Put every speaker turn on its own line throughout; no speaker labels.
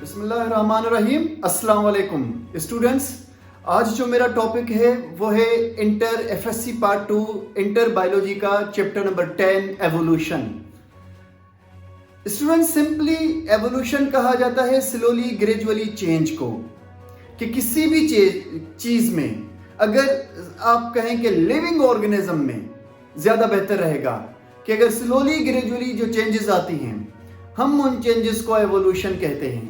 बिस्मिल्लाहिर्रहमानिर्रहीम। अस्सलाम वालेकुम स्टूडेंट्स। आज जो मेरा टॉपिक है वो है inter FSc part 2 inter biology का chapter number 10 evolution. Students, simply evolution कहा जाता है स्लोली ग्रेजुअली चेंज को, कि किसी भी चीज में अगर आप कहें कि लिविंग ऑर्गेनिज्म में ज्यादा बेहतर रहेगा कि अगर स्लोली ग्रेजुअली जो चेंजेस आती हैं हम उन चेंजेस को एवोल्यूशन कहते हैं।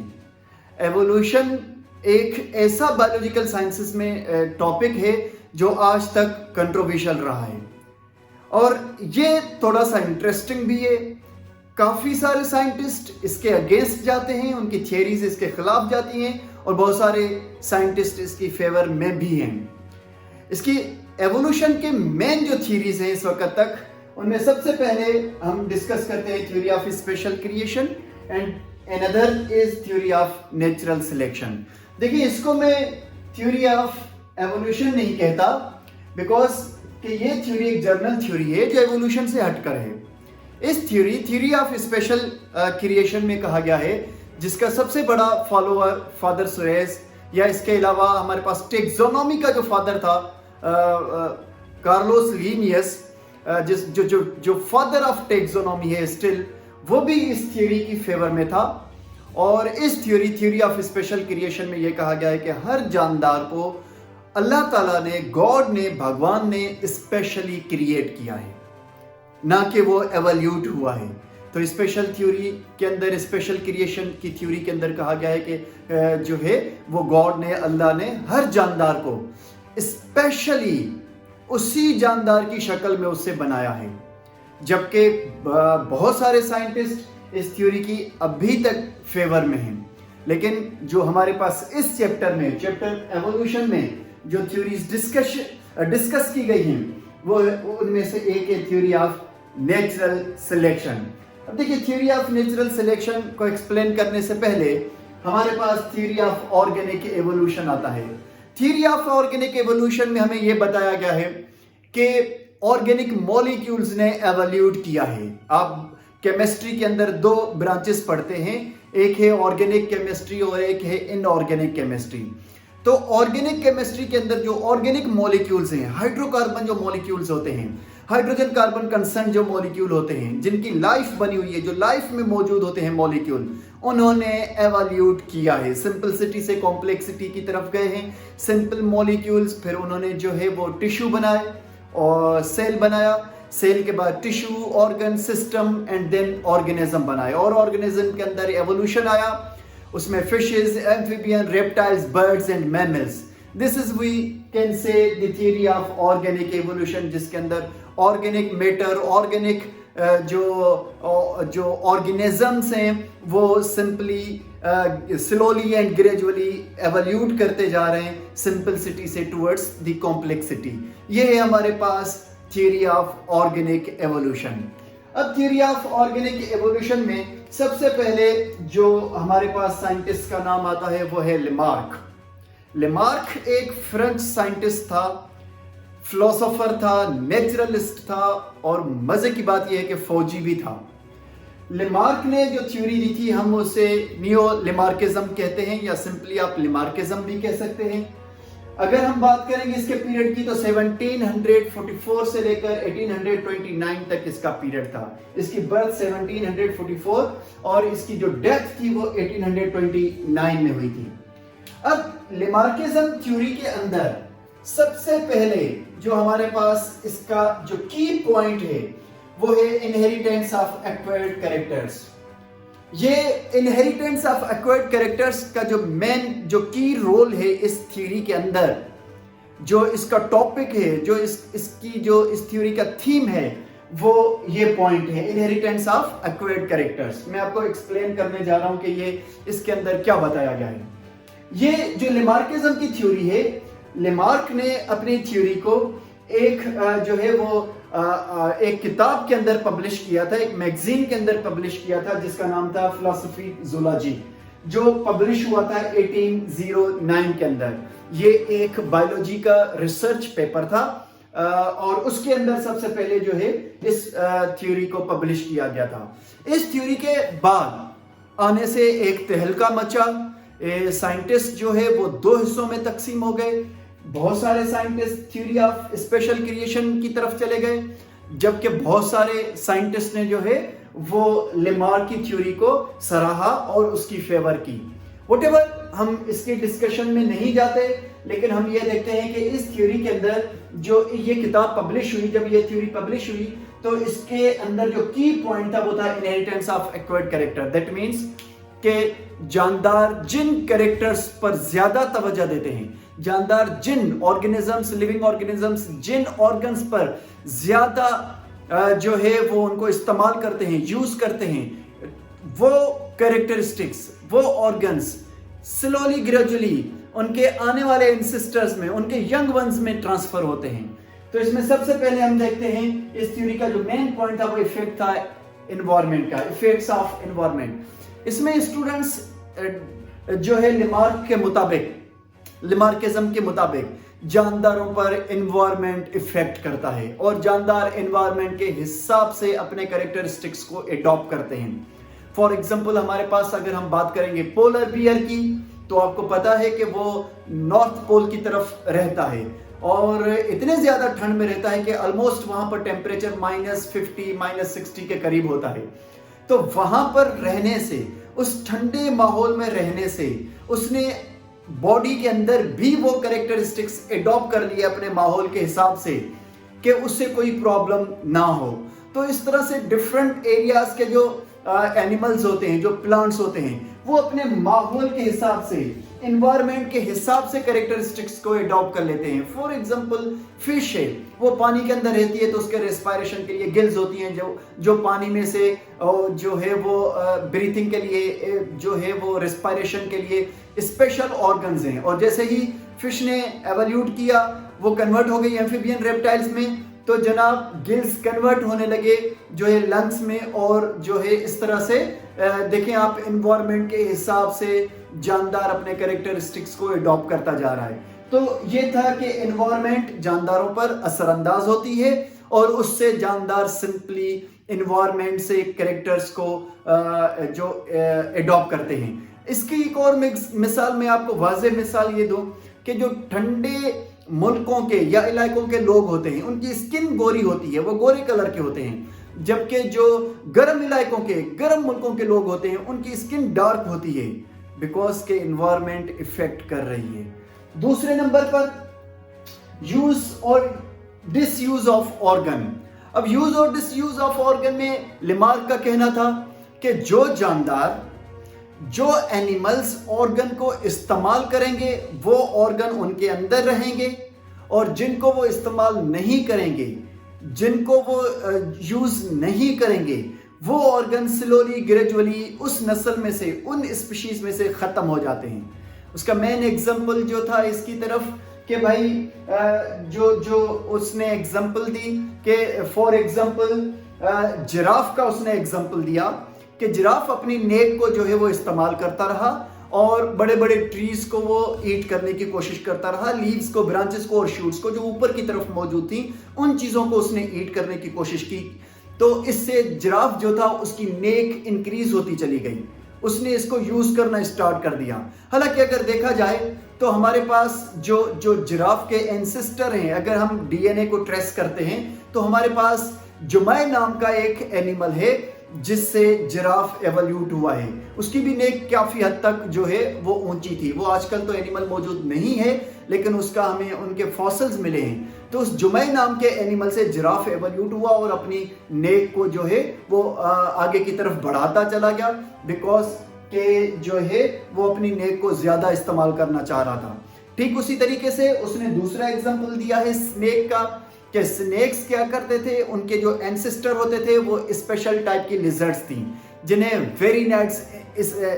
एवोल्यूशन एक ऐसा बायोलॉजिकल साइंसेस में टॉपिक है जो आज तक कंट्रोवर्शियल रहा है और ये थोड़ा सा इंटरेस्टिंग भी है। काफ़ी सारे साइंटिस्ट इसके अगेंस्ट जाते हैं, उनकी थियरीज इसके खिलाफ जाती हैं और बहुत सारे साइंटिस्ट इसकी फेवर में भी हैं। इसकी एवोल्यूशन के मेन जो थियरीज हैं इस वक्त तक, उनमें सबसे पहले हम डिस्कस करते हैं theory of special creation and another is theory of natural selection। देखिए, इसको मैं theory of evolution नहीं कहता बिकॉज कि ये थ्योरी एक जर्नल थ्योरी है जो एवोल्यूशन से हटकर है। इस थ्योरी ऑफ स्पेशल क्रिएशन में कहा गया है, जिसका सबसे बड़ा फॉलोअर फादर सुरेश, या इसके अलावा हमारे पास टेक्सोनॉमी का जो फादर था कार्लोस लीनियस, जो फादर ऑफ टेक्सोनॉमी है स्टिल, वो भी इस थ्योरी की फेवर में था। और इस थ्योरी ऑफ स्पेशल क्रिएशन में यह कहा गया है कि हर जानदार को अल्लाह ताला ने, गॉड ने, भगवान ने स्पेशली क्रिएट किया है, ना कि वो एवोल्यूट हुआ है। तो स्पेशल थ्योरी के अंदर, स्पेशल क्रिएशन की थ्योरी के अंदर कहा गया है कि जो है वो गॉड ने, अल्लाह ने हर जानदार को स्पेशली उसी जानदार की शक्ल में उससे बनाया है। जबकि बहुत सारे साइंटिस्ट इस थ्योरी की अभी तक फेवर में हैं, लेकिन जो हमारे पास इस चैप्टर में, चैप्टर एवोल्यूशन में जो थ्योरीज डिस्कस की गई हैं वो उनमें से एक है थ्योरी ऑफ नेचुरल सिलेक्शन। अब देखिए, थ्योरी ऑफ नेचुरल सिलेक्शन को एक्सप्लेन करने से पहले हमारे पास थ्योरी ऑफ ऑर्गेनिक एवोल्यूशन आता है। थ्योरी ऑफ ऑर्गेनिक एवोल्यूशन में हमें यह बताया गया है कि ऑर्गेनिक मॉलिक्यूल्स ने एवोल्यूट किया है। आप केमिस्ट्री के अंदर दो ब्रांचेस पढ़ते हैं, एक है ऑर्गेनिक केमिस्ट्री और एक है इनऑर्गेनिक केमिस्ट्री। तो ऑर्गेनिक केमिस्ट्री के अंदर जो ऑर्गेनिक मॉलिक्यूल्स हैं, हाइड्रोकार्बन जो मॉलिक्यूल्स होते हैं, हाइड्रोजन कार्बन कंसर्न जो मॉलिक्यूल होते हैं, जिनकी लाइफ बनी हुई है, जो लाइफ में मौजूद होते हैं मॉलिक्यूल, उन्होंने एवोल्यूट किया है। सिंपलिसिटी से कॉम्प्लेक्सिटी की तरफ गए हैं। सिंपल मॉलिक्यूल्स, फिर उन्होंने जो है वो टिश्यू बनाए और सेल बनाया, सेल के बाद tissue, organ, system and then organism बनाए। और ऑर्गेनिज्म के अंदर एवोल्यूशन आया, उसमें fishes, amphibian, reptiles, birds and mammals. This is we can say the theory of organic evolution, जिसके अंदर ऑर्गेनिक मैटर, ऑर्गेनिक जो ऑर्गेनिजम्स हैं वो simply slowly and gradually evolute करते जा रहे हैं सिंपलिसिटी से टुवर्ड्स द कॉम्प्लेक्सिटी। ये है हमारे पास थ्योरी ऑफ ऑर्गेनिक एवोल्यूशन। अब थ्योरी ऑफ ऑर्गेनिक एवोल्यूशन में सबसे पहले जो हमारे पास साइंटिस्ट का नाम आता है वो है लेमार्क। लेमार्क एक फ्रेंच साइंटिस्ट था, फिलोसोफर था, नेचुरलिस्ट था और मजे की बात यह है कि फौजी भी था। लेमार्क ने जो थ्योरी दी थी हम उसे नियो लेमार्किज्म कहते हैं, या सिंपली आप लेमार्किज्म भी कह सकते हैं। अगर हम बात करेंगे इसके पीरियड की तो 1744 से लेकर 1829 तक इसका पीरियड था। इसकी बर्थ 1744 और इसकी जो डेथ थी वो 1829 में हुई थी। अब लेमार्किज्म थ्योरी के अंदर सबसे पहले जो हमारे पास इसका जो की पॉइंट है वो है इनहेरिटेंस ऑफ एक्वायर्ड कैरेक्टर्स। ये इनहेरिटेंस ऑफ एक्वायर्ड कैरेक्टर्स का जो मेन जो की रोल है इस थ्योरी के अंदर, जो इसका टॉपिक है, जो इसकी जो इस थ्योरी का थीम है, वो ये पॉइंट है इनहेरिटेंस ऑफ एक्वायर्ड कैरेक्टर्स। मैं आपको एक्सप्लेन करने जा रहा हूं कि ये इसके अंदर क्या बताया गया है। ये जो लेमार्किज्म की थ्योरी है, लेमार्क ने अपनी थ्योरी को एक जो है वो एक किताब के अंदर पब्लिश किया था, एक मैगजीन के अंदर पब्लिश किया था जिसका नाम था फिलॉसफी ज़ूलॉजी, जो पब्लिश हुआ था 1809 के अंदर। ये एक बायोलॉजी का रिसर्च पेपर था और उसके अंदर सबसे पहले जो है इस थ्योरी को पब्लिश किया गया था। इस थ्योरी के बाद आने से एक तहलका मचा। साइंटिस्ट जो है वो दो हिस्सों में तकसीम हो गए। बहुत सारे scientist theory of special creation की तरफ चले गए, जबकि बहुत सारे साइंटिस्ट ने जो है वो लेमार्क की थ्योरी को सराहा और उसकी फेवर की। व्हाटएवर, हम इसके डिस्कशन में नहीं जाते, लेकिन हम ये देखते हैं कि इस थ्योरी के अंदर जो ये किताब पब्लिश हुई, जब ये थ्योरी पब्लिश हुई तो इसके अंदर जो की पॉइंट था वो था inheritance of acquired character. That means कि जानदार जिन कैरेक्टर्स पर ज्यादा तवज्जो देते हैं, जानदार जिन ऑर्गेनिजम्स, लिविंग ऑर्गेनिजम्स जिन ऑर्गन्स पर ज्यादा जो है वो उनको इस्तेमाल करते हैं, यूज करते हैं, वो कैरेक्टरिस्टिक्स, वो ऑर्गन्स स्लोली ग्रेजुअली उनके आने वाले एंसेस्टर्स में, उनके यंग वंस में ट्रांसफर होते हैं। तो इसमें सबसे पहले हम देखते हैं इस थ्योरी का जो मेन पॉइंट था वो इफेक्ट था एनवायरनमेंट का, इफेक्ट्स ऑफ एनवायरनमेंट। इसमें स्टूडेंट्स जो है लिमार्किज्म के मुताबिक जानदारों पर एनवायरनमेंट इफेक्ट करता है और जानदार एनवायरनमेंट के हिसाब से अपने कैरेक्टरिस्टिक्स को एडॉप्ट करते हैं। फॉर एग्जांपल, हमारे पास अगर हम बात करेंगे पोलर बियर की, तो आपको पता है कि वो नॉर्थ पोल की तरफ रहता है और इतने ज्यादा ठंड में रहता है कि ऑलमोस्ट वहां पर टेम्परेचर -50 -60 के करीब होता है। तो वहां पर रहने से, उस ठंडे माहौल में रहने से उसने बॉडी के अंदर भी वो कैरेक्टरिस्टिक्स एडॉप्ट कर लिए अपने माहौल के हिसाब से कि उससे कोई प्रॉब्लम ना हो। तो इस तरह से डिफरेंट एरियाज के जो एनिमल्स होते हैं, जो प्लांट्स होते हैं, वो अपने माहौल के हिसाब से, एनवायरनमेंट के हिसाब से कैरेक्टरिस्टिक्स को एडॉप्ट कर लेते हैं। फॉर एग्जांपल, फिश है, वो पानी के अंदर रहती है तो उसके रेस्पिरेशन के लिए गिल्स होती हैं जो पानी में से जो है वो ब्रीथिंग के लिए, जो है वो रेस्पिरेशन के लिए स्पेशल ऑर्गन्स हैं। और जैसे ही फिश ने एवोल्यूट किया, वो कन्वर्ट हो गई एम्फीबियन रेप्टाइल्स में, तो जनाब गिल्स कन्वर्ट होने लगे जो है लंग्स में, और जो है इस तरह से देखें आप, एनवायरनमेंट के हिसाब से जानदार अपने कैरेक्टरिस्टिक्स को एडॉप्ट करता जा रहा है। तो ये था कि एनवायरनमेंट जानदारों पर असरअंदाज होती है और उससे जानदार सिंपली एनवायरनमेंट से कैरेक्टर्स को जो एडॉप्ट करते हैं। इसकी एक और मिसाल मैं आपको वाज़ेह मिसाल ये दूं कि जो ठंडे मुल्कों के या इलाकों के लोग होते हैं, उनकी स्किन गोरी होती है, वो गोरे कलर के होते हैं, जबकि जो गर्म इलाकों के, गर्म मुल्कों के लोग होते हैं, उनकी स्किन डार्क होती है, बिकॉज के एनवायरनमेंट इफेक्ट कर रही है। दूसरे नंबर पर यूज और डिसयूज ऑफ ऑर्गन। अब यूज और डिसयूज ऑफ ऑर्गन में लेमार्क का कहना था कि जो जानदार, जो एनिमल्स ऑर्गन को इस्तेमाल करेंगे वो ऑर्गन उनके अंदर रहेंगे, और जिनको वो इस्तेमाल नहीं करेंगे, जिनको वो यूज नहीं करेंगे, वो ऑर्गन स्लोली ग्रेजुअली उस नस्ल में से, उन स्पीशीज में से खत्म हो जाते हैं। उसका मेन एग्जांपल जो था इसकी तरफ कि भाई जो उसने एग्जांपल दी कि फॉर एग्जांपल जिराफ का उसने एग्जांपल दिया कि जिराफ अपनी नेक को जो है वो इस्तेमाल करता रहा और बड़े बड़े ट्रीज को वो ईट करने की कोशिश करता रहा, लीव्स को, ब्रांचेस को और शूट्स को जो ऊपर की तरफ मौजूद थी, उन चीजों को उसने ईट करने की कोशिश की। तो इससे जिराफ जो था उसकी नेक इंक्रीज होती चली गई, उसने इसको यूज करना स्टार्ट कर दिया। हालांकि अगर देखा जाए तो हमारे पास जो जिराफ के एंसेस्टर हैं, अगर हम डीएनए को ट्रेस करते हैं तो हमारे पास जुमै नाम का एक एनिमल है जिससे जिराफ एवोल्यूट हुआ है। उसकी भी नेक काफी हद तक जो है वो ऊंची थी। वो आजकल तो एनिमल मौजूद नहीं है, लेकिन उसका हमें उनके फॉसिल्स मिले हैं। तो उस जुमै नाम के एनिमल से जिराफ एवोल्यूट हुआ और अपनी नेक को जो है वो आगे की तरफ बढ़ाता चला गया, बिकॉज के जो है वो अपनी नेक को ज्यादा इस्तेमाल करना चाह रहा था। ठीक उसी तरीके से उसने दूसरा एग्जाम्पल दिया है स्नेक का, कि स्नेक्स क्या करते थे, उनके जो एंसेस्टर होते थे वो स्पेशल टाइप की लिजर्ड्स थी, जिन्हें वेरीनेट्स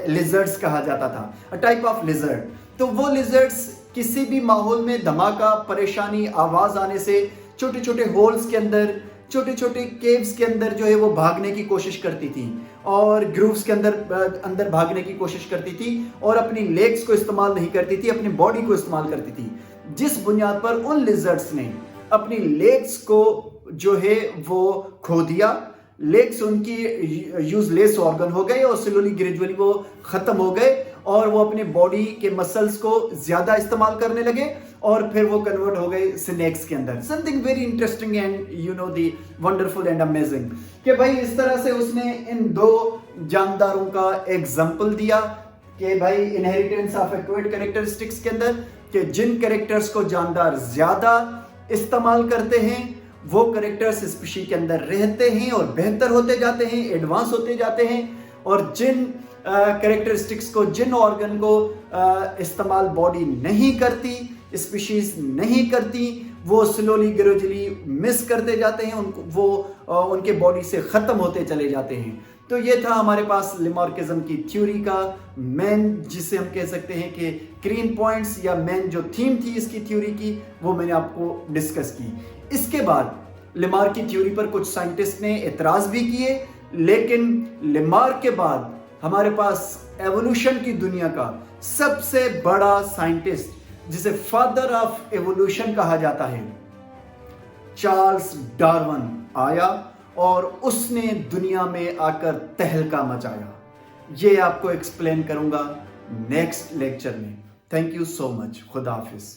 लिजर्ड्स कहा जाता था, अ टाइप ऑफ लिजर्ड। तो वो लिजर्ड्स किसी भी माहौल में धमाका, परेशानी, आवाज आने से छोटे छोटे होल्स के अंदर, छोटे छोटे केव्स के अंदर जो है वो भागने की कोशिश करती थी और ग्रूव्स के अंदर भागने की कोशिश करती थी और अपनी लेग्स को इस्तेमाल नहीं करती थी, अपनी बॉडी को इस्तेमाल करती थी। जिस बुनियाद पर उन लिजर्ड्स ने अपनी लेग्स को जो है वो खो दिया, लेग्स उनकी यूजलेस ऑर्गन हो गए और स्लोली ग्रेजुअली वो खत्म हो गए और वो अपने बॉडी के मसल्स को ज्यादा इस्तेमाल करने लगे और फिर वो कन्वर्ट हो गए स्नेक्स के अंदर। Something very interesting and you know the wonderful and amazing कि भाई इस तरह से उसने इन दो जानदारों का एग्जाम्पल दिया कि भाई इनहेरिटेंस ऑफ एक्वायर्ड कैरेक्टरिस्टिक्स के अंदर कि जिन कैरेक्टर्स को जानदार ज्यादा इस्तेमाल करते हैं वो कैरेक्टर्स स्पीशी के अंदर रहते हैं और बेहतर होते जाते हैं, एडवांस होते जाते हैं, और जिन कैरेक्टरिस्टिक्स को, जिन ऑर्गन को इस्तेमाल बॉडी नहीं करती, स्पीशीज नहीं करती, वो स्लोली ग्रेजुअली मिस करते जाते हैं, उनके बॉडी से खत्म होते चले जाते हैं। तो ये था हमारे पास लेमार्किज्म की थ्योरी का मेन, जिसे हम कह सकते हैं कि क्रीन पॉइंट्स या मेन जो थीम थी इसकी थ्योरी की, वो मैंने आपको डिस्कस की। इसके बाद लेमार्क की थ्योरी पर कुछ साइंटिस्ट ने एतराज भी किए, लेकिन लेमार्क के बाद हमारे पास एवोल्यूशन की दुनिया का सबसे बड़ा साइंटिस्ट, जिसे फादर ऑफ एवोल्यूशन कहा जाता है, चार्ल्स डार्विन आया और उसने दुनिया में आकर तहलका मचाया। ये आपको एक्सप्लेन करूंगा नेक्स्ट लेक्चर में। Thank you so much. खुदा हाफिज।